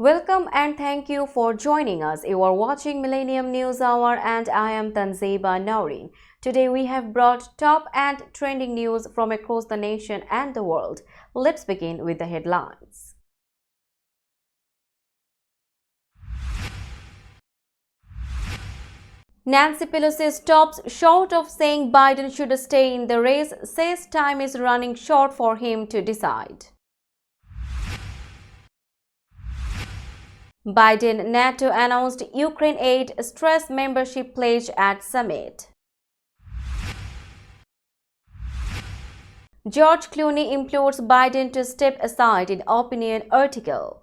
Welcome and thank you for joining us. You are watching Millennium News Hour and I am Tanzeba Naurin. Today we have brought top and trending news from across the nation and the world. Let's begin with the headlines. Nancy Pelosi stops short of saying Biden should stay in the race, says time is running short for him to decide. Biden NATO announced Ukraine aid stress membership pledge at summit. George Clooney implores Biden to step aside in opinion article.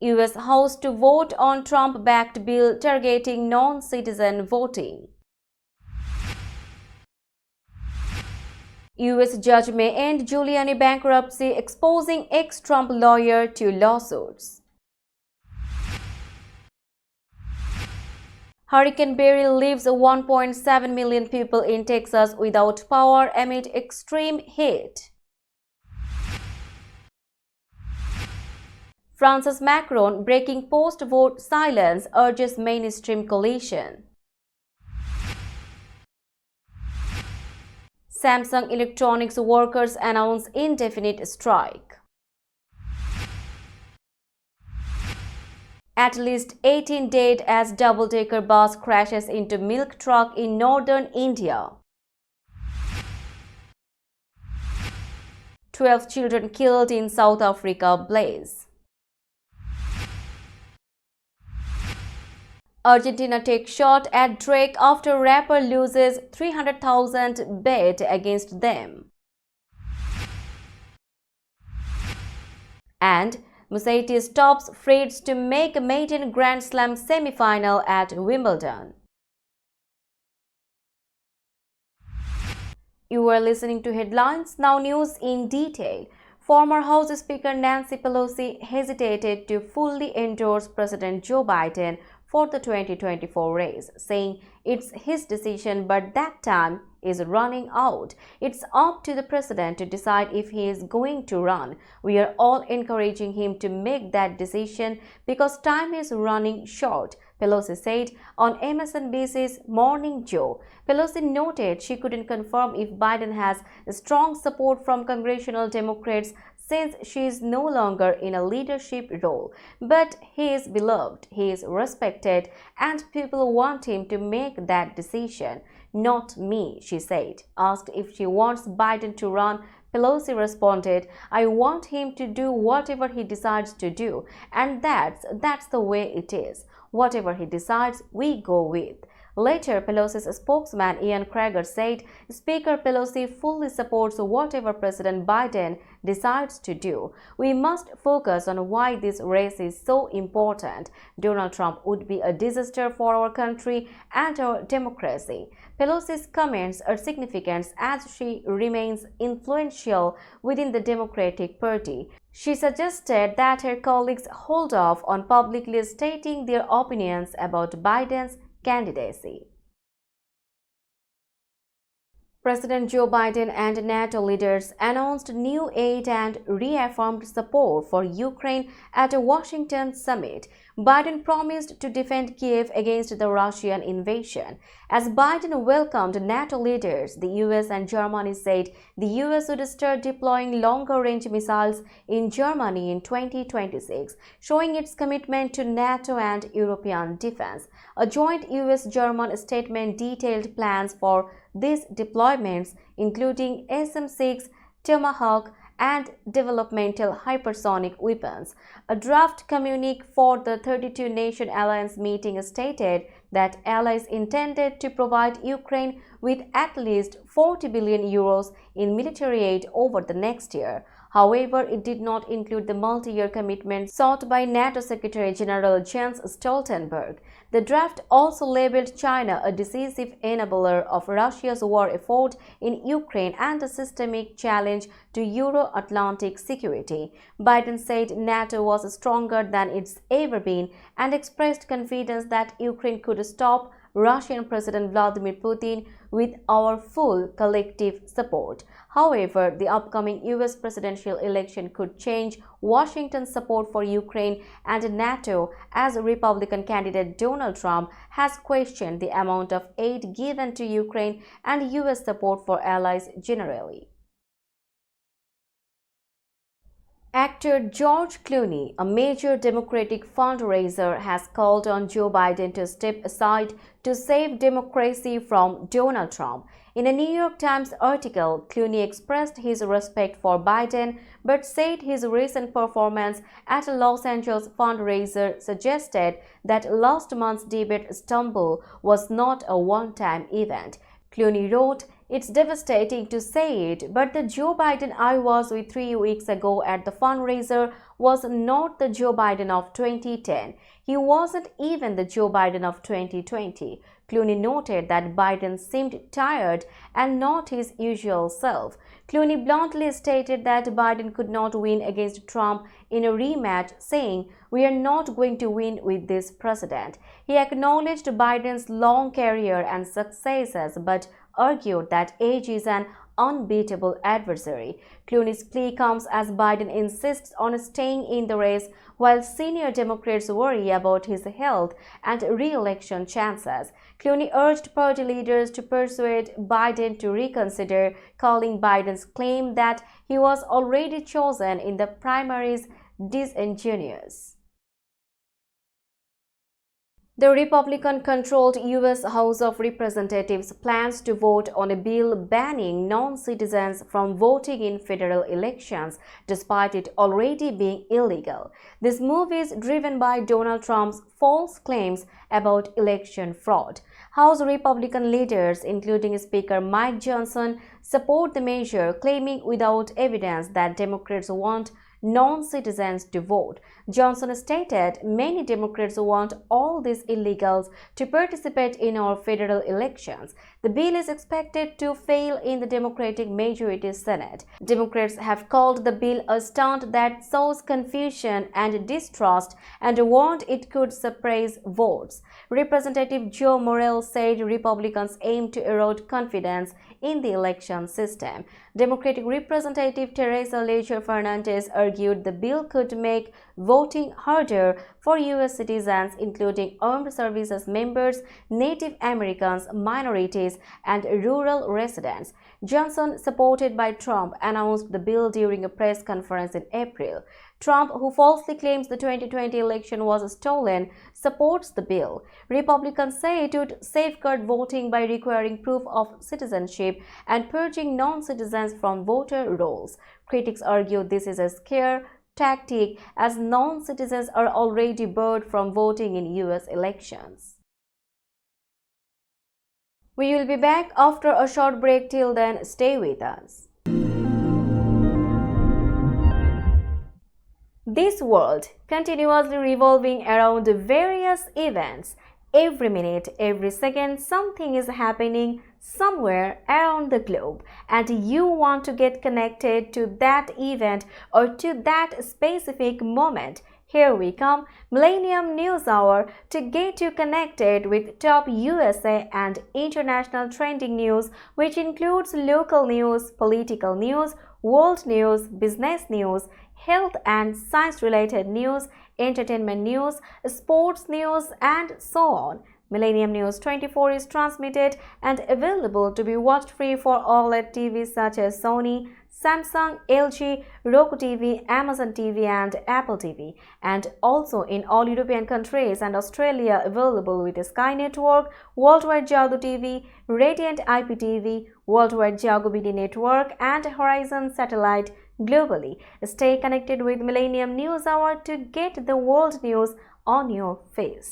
US House to vote on Trump-backed bill targeting non-citizen voting. US judge may end Giuliani bankruptcy, exposing ex-Trump lawyer to lawsuits. Hurricane Beryl leaves 1.7 million people in Texas without power amid extreme heat. France's Macron breaking post-vote silence, urges mainstream coalition. Samsung Electronics workers announce indefinite strike. At least 18 dead as double-decker bus crashes into milk truck in northern India. 12 children killed in South Africa blaze. Argentina takes shot at Drake after rapper loses 300,000 bet against them. And Mercedes tops Fritz to make maiden Grand Slam semi-final at Wimbledon. You are listening to headlines, now news in detail. Former House Speaker Nancy Pelosi hesitated to fully endorse President Joe Biden for the 2024 race, saying it's his decision but that time is running out. It's up to the president to decide if he is going to run. We are all encouraging him to make that decision because time is running short, Pelosi said on MSNBC's Morning Joe. Pelosi noted she couldn't confirm if Biden has strong support from congressional Democrats since she is no longer in a leadership role. But he is beloved, he is respected, and people want him to make that decision. Not me, she said. Asked if she wants Biden to run, Pelosi responded, I want him to do whatever he decides to do, and that's the way it is. Whatever he decides, we go with. Later, Pelosi's spokesman Ian Krager said Speaker Pelosi fully supports whatever President Biden decides to do. We must focus on why this race is so important. Donald Trump would be a disaster for our country and our democracy. Pelosi's comments are significant as she remains influential within the Democratic Party. She suggested that her colleagues hold off on publicly stating their opinions about Biden's candidacy. President Joe Biden and NATO leaders announced new aid and reaffirmed support for Ukraine at a Washington summit. Biden promised to defend Kiev against the Russian invasion. As Biden welcomed NATO leaders, the US and Germany said the US would start deploying longer-range missiles in Germany in 2026, showing its commitment to NATO and European defense. A joint US-German statement detailed plans for these deployments, including SM-6, Tomahawk, and developmental hypersonic weapons. A draft communique for the 32-nation alliance meeting stated that allies intended to provide Ukraine with at least 40 billion euros in military aid over the next year. However, it did not include the multi-year commitment sought by NATO Secretary General Jens Stoltenberg. The draft also labeled China a decisive enabler of Russia's war effort in Ukraine and a systemic challenge to Euro-Atlantic security. Biden said NATO was stronger than it's ever been and expressed confidence that Ukraine could stop Russian President Vladimir Putin with our full collective support. However, the upcoming US presidential election could change Washington's support for Ukraine and NATO, as Republican candidate Donald Trump has questioned the amount of aid given to Ukraine and US support for allies generally. Actor George Clooney, a major Democratic fundraiser, has called on Joe Biden to step aside to save democracy from Donald Trump. In a New York Times article, Clooney expressed his respect for Biden but said his recent performance at a Los Angeles fundraiser suggested that last month's debate stumble was not a one-time event. Clooney wrote, "It's devastating to say it, but the Joe Biden I was with 3 weeks ago at the fundraiser was not the Joe Biden of 2010. He wasn't even the Joe Biden of 2020. Clooney noted that Biden seemed tired and not his usual self. Clooney bluntly stated that Biden could not win against Trump in a rematch, saying, "We are not going to win with this president." He acknowledged Biden's long career and successes, but argued that age is an unbeatable adversary. Clooney's plea comes as Biden insists on staying in the race, while senior Democrats worry about his health and re-election chances. Clooney urged party leaders to persuade Biden to reconsider, calling Biden's claim that he was already chosen in the primaries disingenuous. The Republican-controlled U.S. House of Representatives plans to vote on a bill banning non-citizens from voting in federal elections, despite it already being illegal. This move is driven by Donald Trump's false claims about election fraud. House Republican leaders, including Speaker Mike Johnson, support the measure, claiming without evidence that Democrats want non-citizens to vote. Johnson stated, "Many Democrats want all these illegals to participate in our federal elections." The bill is expected to fail in the Democratic majority Senate. Democrats have called the bill a stunt that sows confusion and distrust and warned it could suppress votes. Representative Joe Morrell said Republicans aim to erode confidence in the election system. Democratic Representative Teresa Leger Fernandez argued the bill could make voting harder for U.S. citizens, including armed services members, Native Americans, minorities, and rural residents. Johnson, supported by Trump, announced the bill during a press conference in April. Trump, who falsely claims the 2020 election was stolen, supports the bill. Republicans say it would safeguard voting by requiring proof of citizenship and purging non-citizens from voter rolls. Critics argue this is a scare tactic, as non-citizens are already barred from voting in U.S. elections. We will be back after a short break. Till then, stay with us. This world continuously revolving around various events. Every minute, every second, something is happening somewhere around the globe, and you want to get connected to that event or to that specific moment. Here we come, Millennium News Hour, to get you connected with top USA and international trending news, which includes local news, political news, world news, business news, health and science-related news, entertainment news, sports news, and so on. Millennium News 24 is transmitted and available to be watched free for OLED TVs such as Sony, Samsung, LG, Roku TV, Amazon TV, and Apple TV, and also in all European countries and Australia available with Sky Network, Worldwide Jago TV, Radiant IPTV, Worldwide Jago BD Network, and Horizon Satellite globally. Stay connected with Millennium News Hour to get the world news on your feed.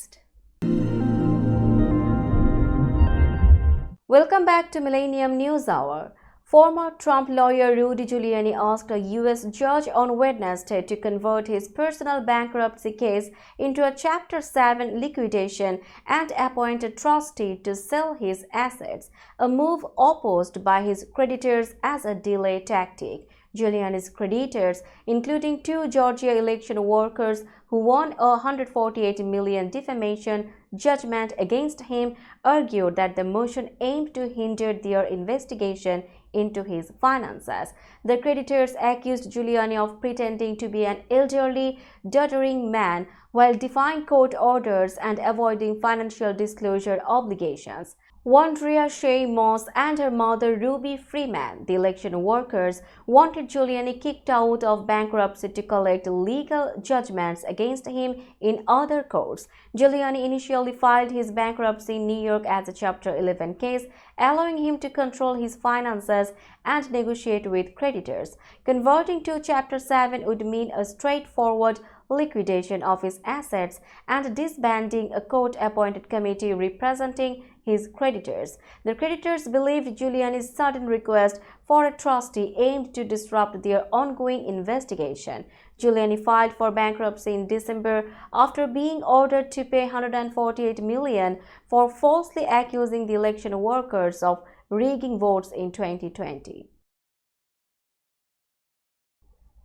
Welcome back to Millennium News Hour. Former Trump lawyer Rudy Giuliani asked a U.S. judge on Wednesday to convert his personal bankruptcy case into a Chapter 7 liquidation and appoint a trustee to sell his assets, a move opposed by his creditors as a delay tactic. Giuliani's creditors, including 2 Georgia election workers who won a $148 million defamation judgment against him, argued that the motion aimed to hinder their investigation into his finances. The creditors accused Giuliani of pretending to be an elderly, doddering man while defying court orders and avoiding financial disclosure obligations. Wandrea Shea Moss and her mother Ruby Freeman, the election workers, wanted Giuliani kicked out of bankruptcy to collect legal judgments against him in other courts. Giuliani initially filed his bankruptcy in New York as a Chapter 11 case, allowing him to control his finances and negotiate with creditors. Converting to Chapter 7 would mean a straightforward liquidation of his assets and disbanding a court-appointed committee representing his creditors. The creditors believed Giuliani's sudden request for a trustee aimed to disrupt their ongoing investigation. Giuliani filed for bankruptcy in December after being ordered to pay $148 million for falsely accusing the election workers of rigging votes in 2020.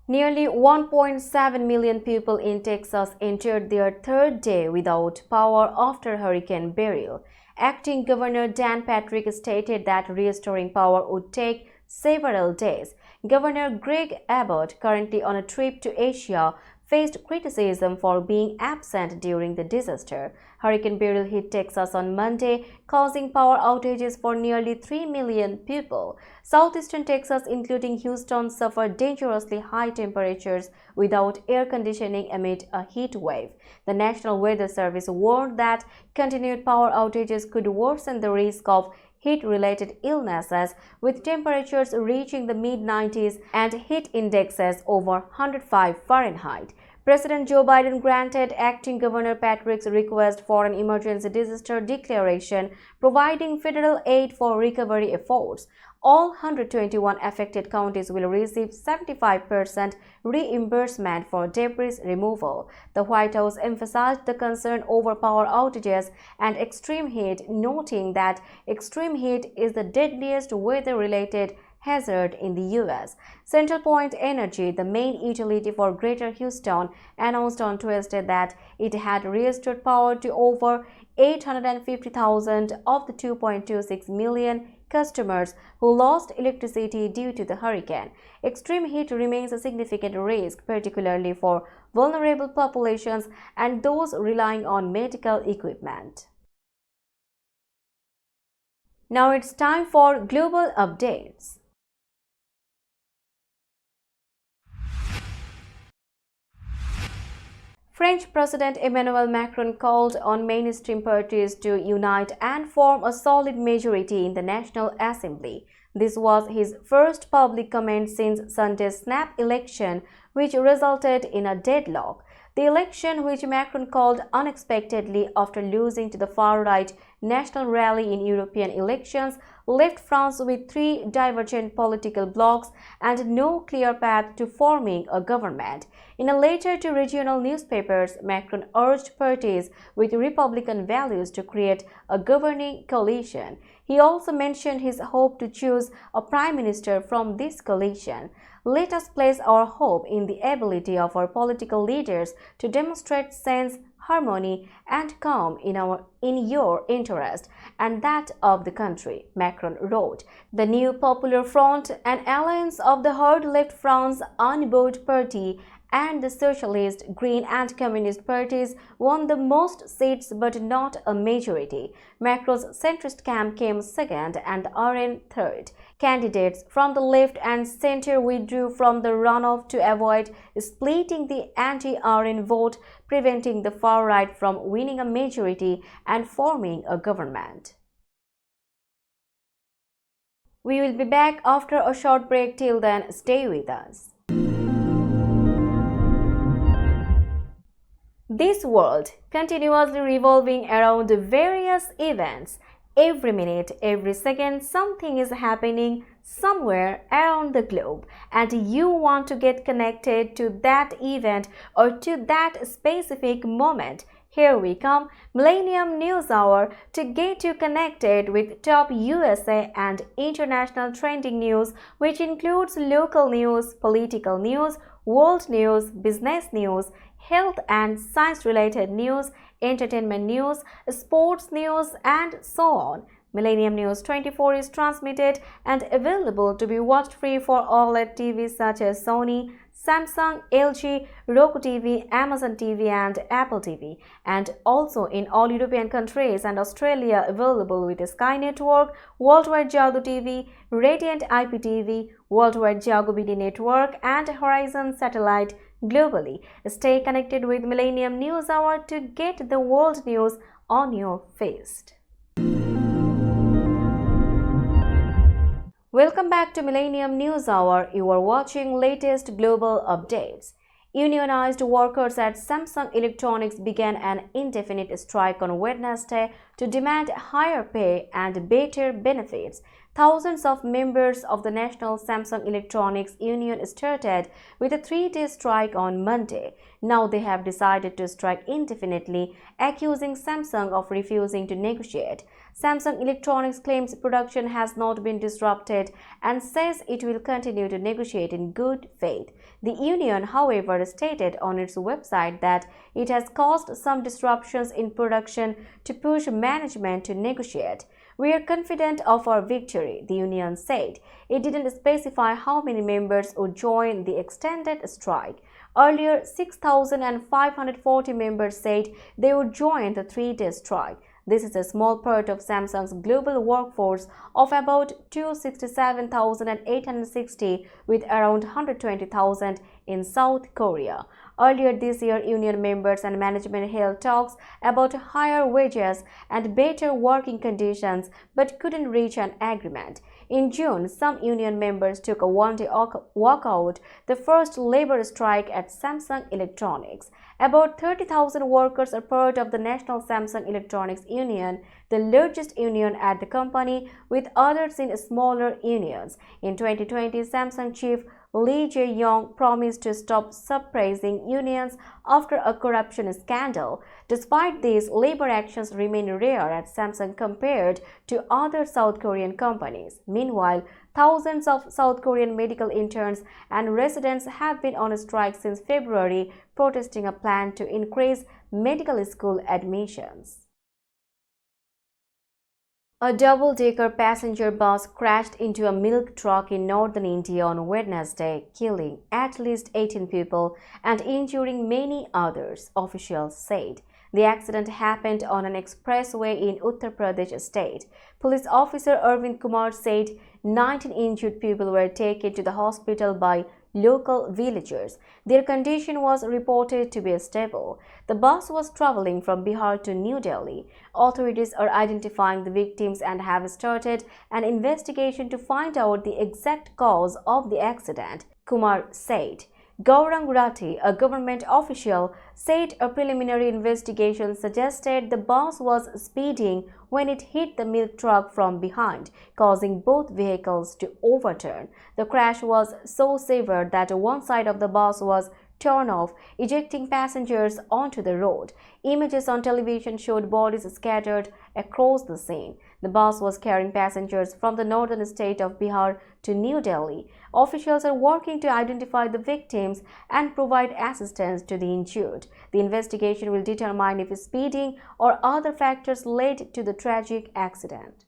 Nearly 1.7 million people in Texas entered their third day without power after Hurricane Beryl. Acting Governor Dan Patrick stated that restoring power would take several days. Governor Greg Abbott, currently on a trip to Asia, faced criticism for being absent during the disaster. Hurricane Beryl hit Texas on Monday, causing power outages for nearly 3 million people. Southeastern Texas, including Houston, suffered dangerously high temperatures without air conditioning amid a heat wave. The National Weather Service warned that continued power outages could worsen the risk of heat-related illnesses, with temperatures reaching the mid-90s and heat indexes over 105 Fahrenheit. President Joe Biden granted Acting Governor Patrick's request for an emergency disaster declaration, providing federal aid for recovery efforts. All 121 affected counties will receive 75% reimbursement for debris removal. The White House emphasized the concern over power outages and extreme heat, noting that extreme heat is the deadliest weather-related hazard in the U.S. CentralPoint Energy, the main utility for Greater Houston, announced on Tuesday that it had restored power to over 850,000 of the 2.26 million customers who lost electricity due to the hurricane. Extreme heat remains a significant risk, particularly for vulnerable populations and those relying on medical equipment. Now it's time for global updates. French President Emmanuel Macron called on mainstream parties to unite and form a solid majority in the National Assembly. This was his first public comment since Sunday's snap election, which resulted in a deadlock. The election, which Macron called unexpectedly after losing to the far-right National Rally in European elections, left France with three divergent political blocs and no clear path to forming a government. In a letter to regional newspapers, Macron urged parties with Republican values to create a governing coalition. He also mentioned his hope to choose a prime minister from this coalition. Let us place our hope in the ability of our political leaders to demonstrate sense, harmony, and calm in your interest and that of the country, Macron wrote. The New Popular Front, an alliance of the hard-left France Unbound Party and the Socialist, Green and Communist parties, won the most seats but not a majority. Macron's centrist camp came second and RN third. Candidates from the left and center withdrew from the runoff to avoid splitting the anti-RN vote, preventing the far right from winning a majority and forming a government. We will be back after a short break. Till then, stay with us. This world continuously revolving around various events. Every minute, every second, something is happening somewhere around the globe, and you want to get connected to that event or to that specific moment. Here we come, Millennium News Hour, to get you connected with top USA and international trending news, which includes local news, political news, world news, business news, health and science-related news, entertainment news, sports news, and so on. Millennium News 24 is transmitted and available to be watched free for OLED TVs such as Sony, Samsung, LG, Roku TV, Amazon TV and Apple TV, and also in all European countries and Australia available with Sky Network, Worldwide Jago TV, Radiant IPTV, Worldwide Jago BD Network and Horizon Satellite globally. Stay connected with Millennium News Hour to get the world news on your feast. Welcome back to Millennium News Hour. You are watching latest global updates. Unionized workers at Samsung Electronics began an indefinite strike on Wednesday to demand higher pay and better benefits. Thousands of members of the National Samsung Electronics Union started with a 3-day strike on Monday. Now they have decided to strike indefinitely, accusing Samsung of refusing to negotiate. Samsung Electronics claims production has not been disrupted and says it will continue to negotiate in good faith. The union, however, stated on its website that it has caused some disruptions in production to push management to negotiate. "We are confident of our victory," the union said. It didn't specify how many members would join the extended strike. Earlier, 6,540 members said they would join the 3-day strike. This is a small part of Samsung's global workforce of about 267,860, with around 120,000 in South Korea. Earlier this year, union members and management held talks about higher wages and better working conditions but couldn't reach an agreement. In June, some union members took a one-day walkout, the first labor strike at Samsung Electronics. About 30,000 workers are part of the National Samsung Electronics Union, the largest union at the company, with others in smaller unions. In 2020, Samsung chief Lee Jae-yong promised to stop suppressing unions after a corruption scandal. Despite this, labor actions remain rare at Samsung compared to other South Korean companies. Meanwhile, thousands of South Korean medical interns and residents have been on strike since February, protesting a plan to increase medical school admissions. A double-decker passenger bus crashed into a milk truck in northern India on Wednesday, killing at least 18 people and injuring many others, officials said. The accident happened on an expressway in Uttar Pradesh state. Police officer Arvind Kumar said 19 injured people were taken to the hospital by local villagers. Their condition was reported to be stable. The bus was traveling from Bihar to New Delhi. Authorities are identifying the victims and have started an investigation to find out the exact cause of the accident, Kumar said. Gaurang Rathi, a government official, said a preliminary investigation suggested the bus was speeding when it hit the milk truck from behind, causing both vehicles to overturn. The crash was so severe that one side of the bus was torn off, ejecting passengers onto the road. Images on television showed bodies scattered across the scene. The bus was carrying passengers from the northern state of Bihar to New Delhi. Officials are working to identify the victims and provide assistance to the injured. The investigation will determine if speeding or other factors led to the tragic accident.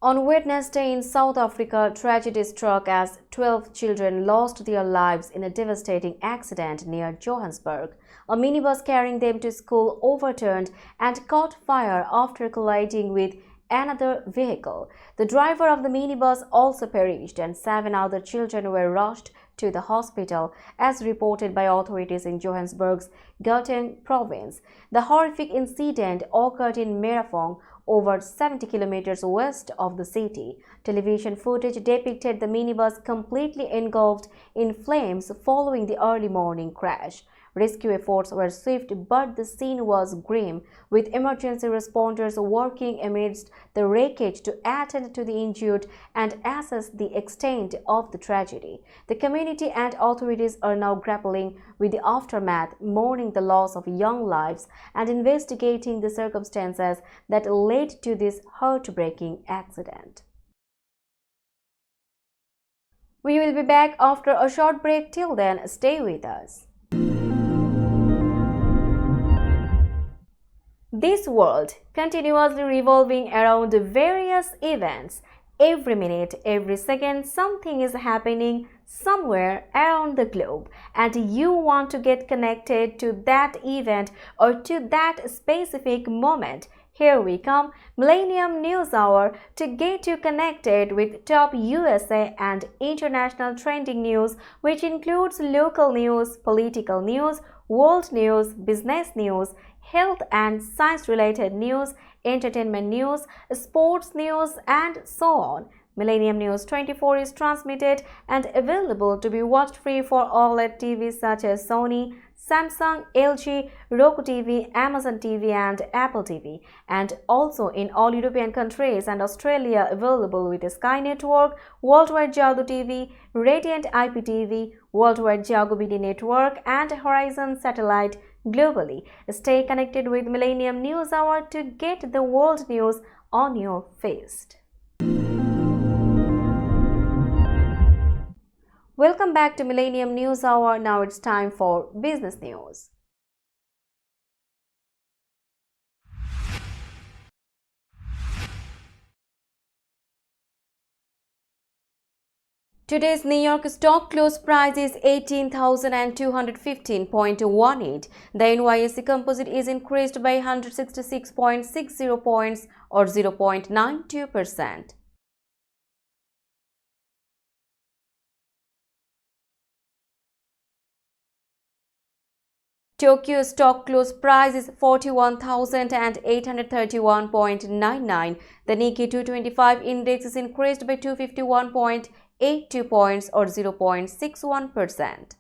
On Wednesday in South Africa, tragedy struck as 12 children lost their lives in a devastating accident near Johannesburg. A minibus carrying them to school overturned and caught fire after colliding with another vehicle. The driver of the minibus also perished and 7 other children were rushed to the hospital, as reported by authorities in Johannesburg's Gauteng province. The horrific incident occurred in Merafong, over 70 kilometers west of the city. Television footage depicted the minibus completely engulfed in flames following the early morning crash. Rescue efforts were swift, but the scene was grim, with emergency responders working amidst the wreckage to attend to the injured and assess the extent of the tragedy. The community and authorities are now grappling with the aftermath, mourning the loss of young lives, and investigating the circumstances that led to this heartbreaking accident. We will be back after a short break. Till then, stay with us. This world continuously revolving around various events. Every minute, every second, something is happening somewhere around the globe, and you want to get connected to that event or to that specific moment. Here we come, Millennium News Hour, to get you connected with top USA and international trending news, which includes local news, political news, world news, business news, health and science-related news, entertainment news, sports news, and so on. Millennium News 24 is transmitted and available to be watched free for OLED TVs such as Sony, Samsung, LG, Roku TV, Amazon TV, and Apple TV, and also in all European countries and Australia available with Sky Network, Worldwide Jago TV, Radiant IPTV, Worldwide Jago BD Network, and Horizon Satellite globally. Stay connected with Millennium News Hour to get the world news on your feast. Welcome back to Millennium News Hour. Now it's time for business news. Today's New York stock close price is 18,215.18. The NYSE Composite is increased by 166.60 points or 0.92%. Tokyo stock close price is 41,831.99. The Nikkei 225 index is increased by 251.82 points or 0.61%.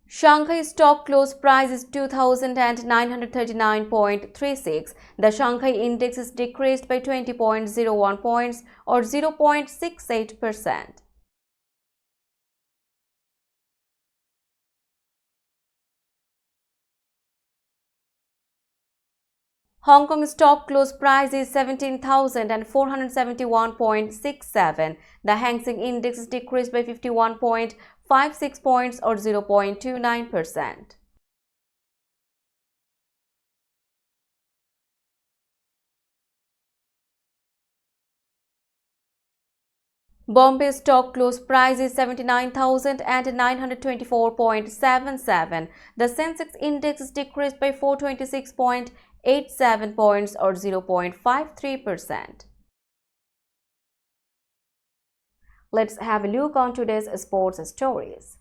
Shanghai stock close price is 2,939.36. The Shanghai index is decreased by 20.01 points or 0.68%. Hong Kong stock close price is 17,471.67. The Hang Seng index is decreased by 51.56 points or 0.29%. Bombay stock close price is 79,924.77. The Sensex index is decreased by 426.87 points or 0.53%. Let's have a look on today's sports stories.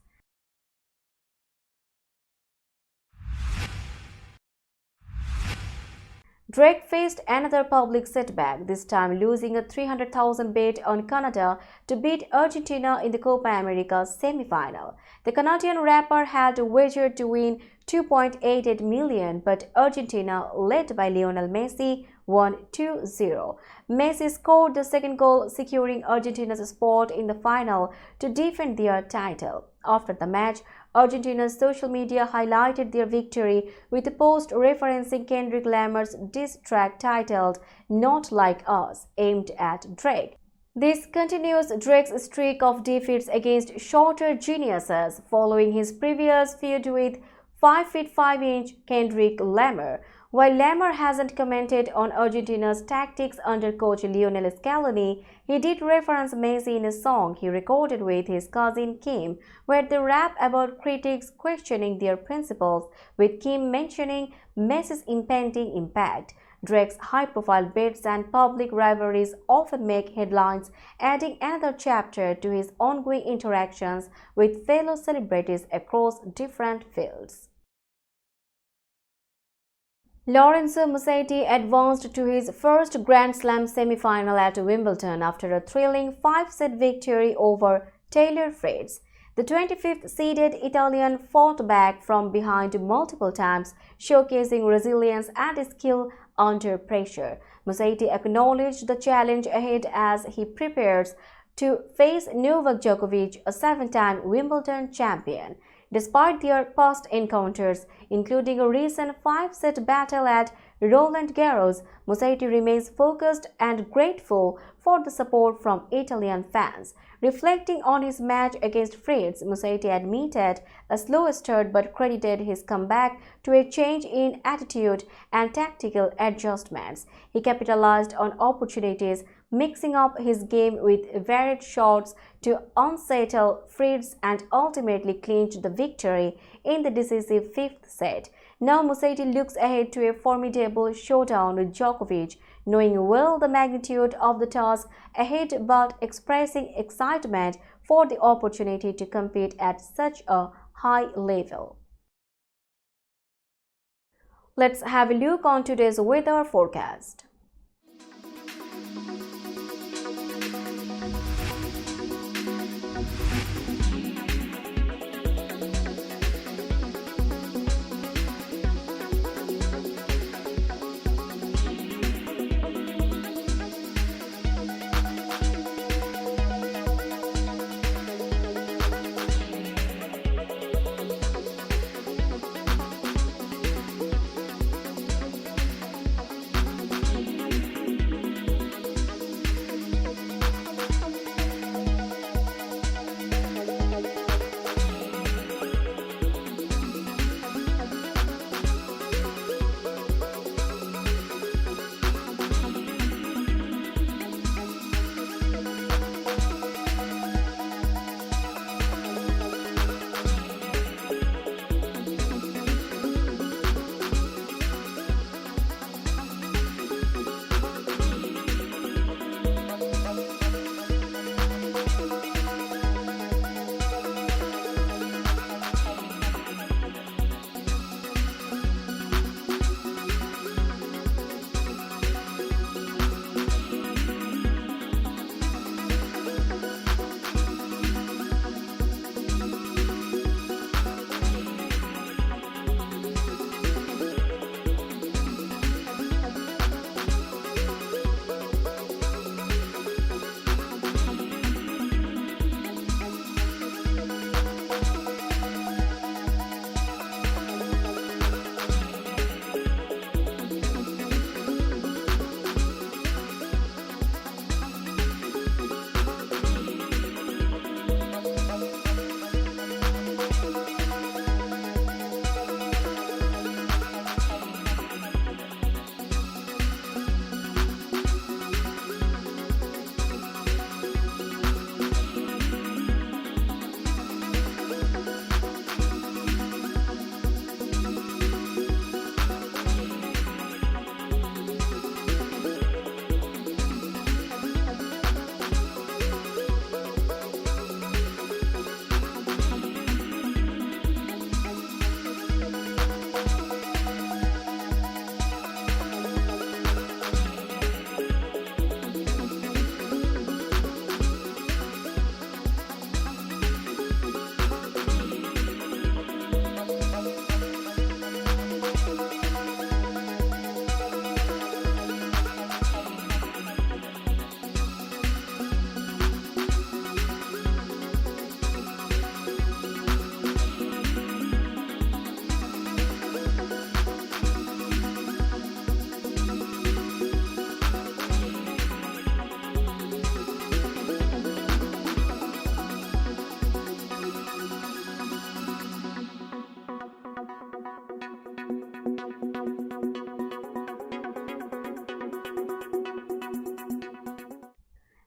Drake faced another public setback, this time losing a 300,000 bet on Canada to beat Argentina in the Copa America semi-final. The Canadian rapper had wagered to win $2.88 million, but Argentina, led by Lionel Messi, won 2-0. Messi scored the second goal, securing Argentina's spot in the final to defend their title. After the match, Argentina's social media highlighted their victory with a post referencing Kendrick Lamar's diss track titled "Not Like Us," aimed at Drake. This continues Drake's streak of defeats against shorter geniuses following his previous feud with 5 feet 5 inch Kendrick Lamar. While Lamar hasn't commented on Argentina's tactics under coach Lionel Scaloni, he did reference Messi in a song he recorded with his cousin Kim, where they rap about critics questioning their principles, with Kim mentioning Messi's impending impact. Drake's high-profile bits and public rivalries often make headlines, adding another chapter to his ongoing interactions with fellow celebrities across different fields. Lorenzo Musetti advanced to his first Grand Slam semi-final at Wimbledon after a thrilling 5-set victory over Taylor Fritz. The 25th-seeded Italian fought back from behind multiple times, showcasing resilience and skill under pressure. Musetti acknowledged the challenge ahead as he prepares to face Novak Djokovic, a 7-time Wimbledon champion. Despite their past encounters, including a recent 5-set battle at Roland Garros, Musetti remains focused and grateful for the support from Italian fans. Reflecting on his match against Fritz, Musetti admitted a slow start but credited his comeback to a change in attitude and tactical adjustments. He capitalized on opportunities, mixing up his game with varied shots to unsettle Fritz and ultimately clinched the victory in the decisive fifth set. Now Musetti looks ahead to a formidable showdown with Djokovic, knowing well the magnitude of the task ahead but expressing excitement for the opportunity to compete at such a high level. Let's have a look on today's weather forecast.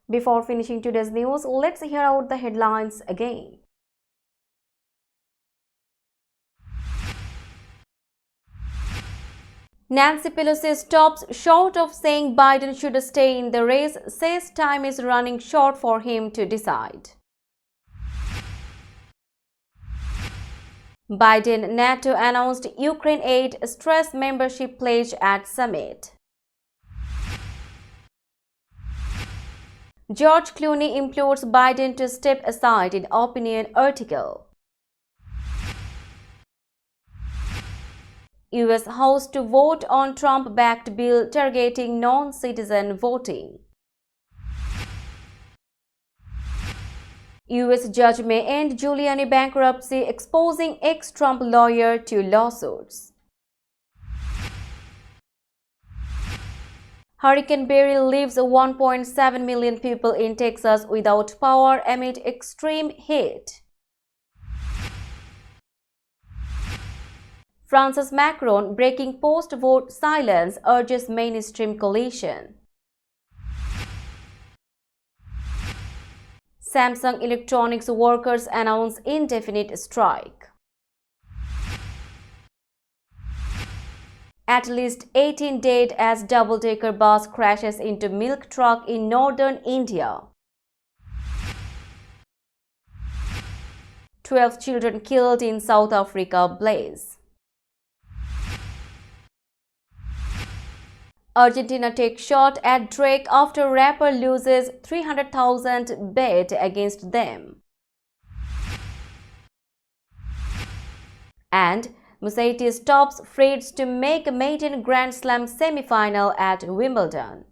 Before finishing today's news, let's hear out the headlines again. Nancy Pelosi stops short of saying Biden should stay in the race, says time is running short for him to decide. Biden NATO announced Ukraine aid stress membership pledge at summit. George Clooney implores Biden to step aside in opinion article. U.S. House to vote on Trump-backed bill targeting non-citizen voting. US judge may end Giuliani bankruptcy, exposing ex-Trump lawyer to lawsuits. Hurricane Barry leaves 1.7 million people in Texas without power amid extreme heat. France's Macron breaking post-vote silence, urges mainstream coalition. Samsung Electronics workers announce indefinite strike. At least 18 dead as double-decker bus crashes into milk truck in northern India. 12 children killed in South Africa blaze. Argentina takes shot at Drake after rapper loses 300,000 bet against them. And Mercedes tops Fritz to make maiden Grand Slam semi-final at Wimbledon.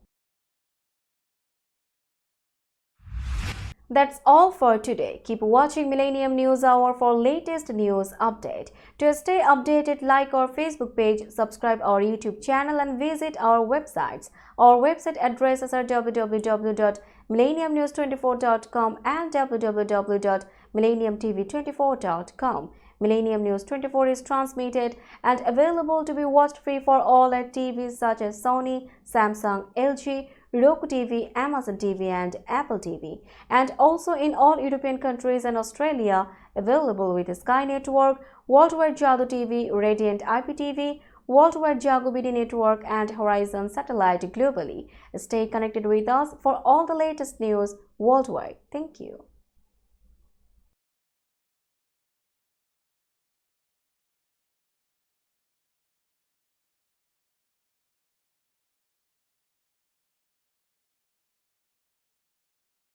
That's all for today. Keep watching Millennium News Hour for latest news update. To stay updated, like our Facebook page, subscribe our YouTube channel and visit our websites. Our website addresses are www.millenniumnews24.com and www.millenniumtv24.com. Millennium News 24 is transmitted and available to be watched free for all at TVs such as Sony, Samsung, LG, Roku TV, Amazon TV and Apple TV, and also in all European countries and Australia, available with Sky Network, Worldwide Jago TV, Radiant IPTV, Worldwide Jago BD Network and Horizon Satellite globally. Stay connected with us for all the latest news worldwide. Thank you.